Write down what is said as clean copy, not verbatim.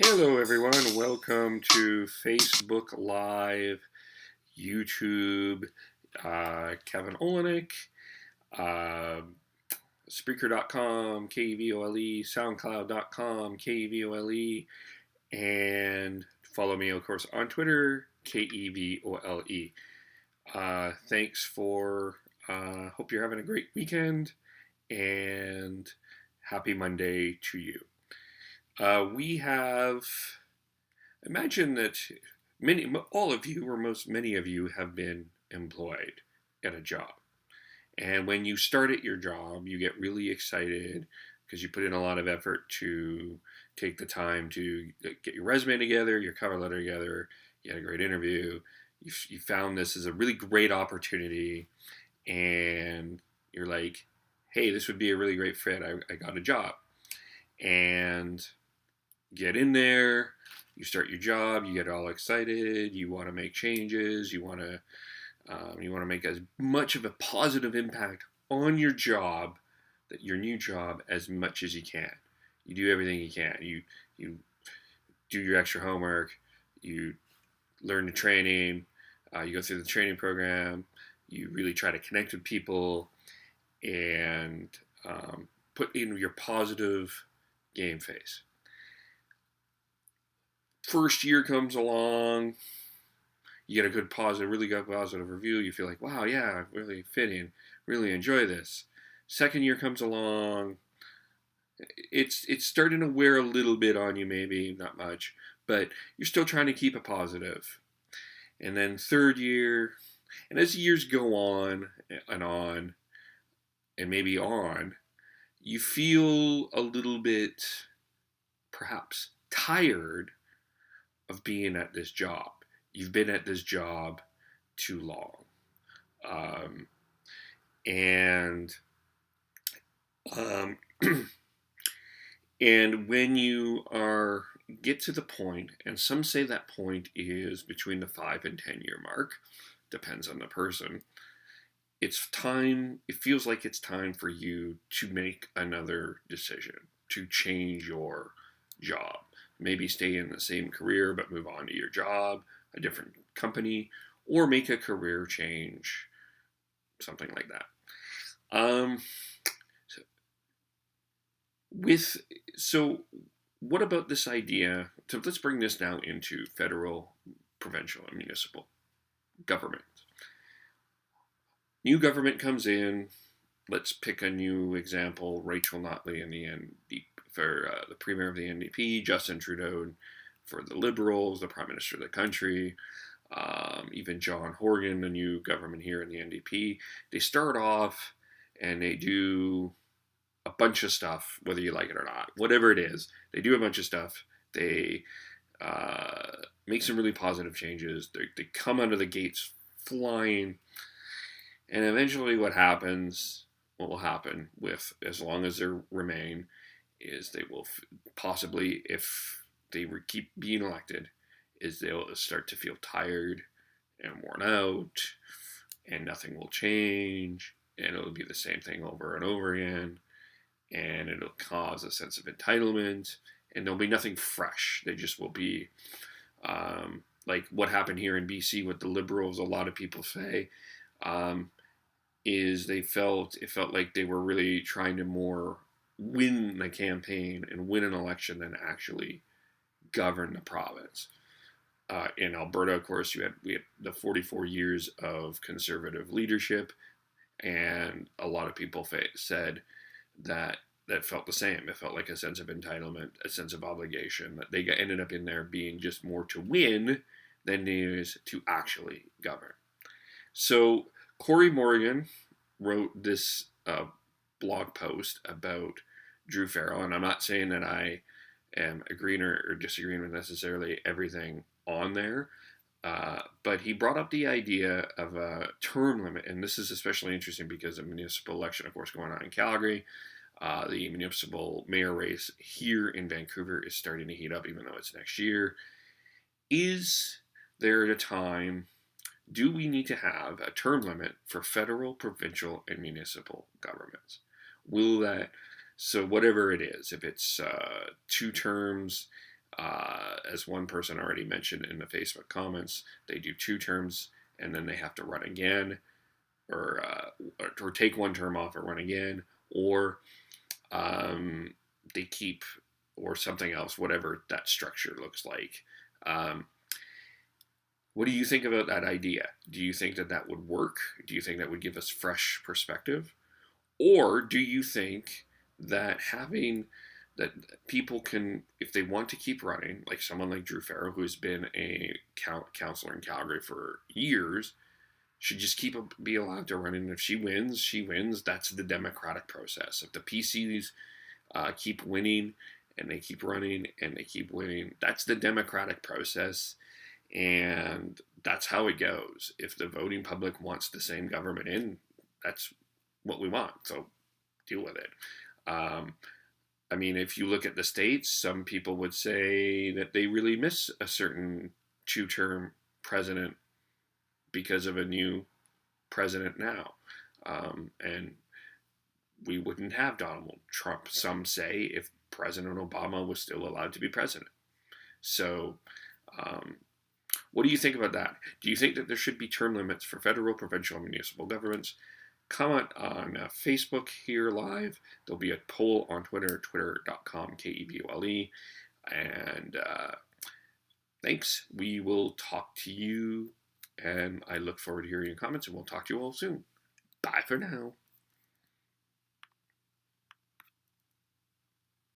Hello, everyone. Welcome to Facebook Live, YouTube, Kevin Olenick, uh, Spreaker.com, kevole, Soundcloud.com, kevole, and follow me, of course, on Twitter, kevole. Thanks for, hope you're having a great weekend, and happy Monday to you. We have imagine that all of you, or many of you, have been employed at a job. And when you start at your job, you get really excited because you put in a lot of effort to take the time to get your resume together, your cover letter together. You had a great interview. You found this as a really great opportunity, and you're like, hey, this would be a really great fit. I got a job. And get in there, you start your job, you get all excited, you want to make changes, you want to make as much of a positive impact on your job, that your new job, as much as you can. You do everything you can. You do your extra homework, you learn the training, you go through the training program, you really try to connect with people, and put in your positive game face. First year comes along, you get a really good positive review. You feel like, wow, yeah, really fitting, really enjoy this. Second year comes along, it's starting to wear a little bit on you, maybe not much, but you're still trying to keep it positive. And then third year, and as years go on, and maybe on, you feel a little bit, perhaps, tired of being at this job. You've been at this job too long. And when you get to the point, and some say that point is between the 5 and 10 year mark, depends on the person, it feels like it's time for you to make another decision, to change your job. Maybe stay in the same career but move on to your job, a different company, or make a career change, something like that. So what about this idea? So let's bring this now into federal, provincial, and municipal government. New government comes in. Let's pick a new example. Rachel Notley in the NDP, for the Premier of the NDP, Justin Trudeau for the Liberals, the Prime Minister of the country, even John Horgan, the new government here in the NDP. They start off and they do a bunch of stuff, whether you like it or not. Whatever it is, they do a bunch of stuff. They make some really positive changes. They come out of the gates flying. And eventually what will happen with, as long as they remain, is they will possibly, if they keep being elected, is they'll start to feel tired and worn out, and nothing will change, and it'll be the same thing over and over again, and it'll cause a sense of entitlement, and there'll be nothing fresh. They just will be like what happened here in BC with the Liberals. A lot of people say is it felt like they were really trying to more win the campaign and win an election than actually govern the province. In Alberta, of course, we had the 44 years of conservative leadership, and a lot of people said that felt the same. It felt like a sense of entitlement, a sense of obligation, that they ended up in there being just more to win than it is to actually govern. So Cory Morgan wrote this blog post about Drew Farrell, and I'm not saying that I am agreeing or disagreeing with necessarily everything on there, but he brought up the idea of a term limit, and this is especially interesting because the municipal election, of course, going on in Calgary. The municipal mayor race here in Vancouver is starting to heat up, even though it's next year. Is there a time? Do we need to have a term limit for federal, provincial, and municipal governments? Will that, so whatever it is, if it's 2 terms, As one person already mentioned in the Facebook comments, they do 2 terms and then they have to run again, or take 1 term off or run again, or they keep, or something else, whatever that structure looks like. What do you think about that idea? Do you think that that would work? Do you think that would give us fresh perspective? Or do you think that having that people can, if they want to keep running, like someone like Drew Farrell, who's been a councillor in Calgary for years, should just be allowed to run. And if she wins, she wins. That's the democratic process. If the PCs keep winning and they keep running and they keep winning, that's the democratic process. And that's how it goes. If the voting public wants the same government in, that's what we want. So deal with it. I mean, if you look at the States, some people would say that they really miss a certain 2-term president because of a new president now. And we wouldn't have Donald Trump, some say, if President Obama was still allowed to be president. So, what do you think about that? Do you think that there should be term limits for federal, provincial, and municipal governments? Comment on Facebook here live. There'll be a poll on Twitter, twitter.com, KEVOLE. And thanks. We will talk to you, and I look forward to hearing your comments, and we'll talk to you all soon. Bye for now.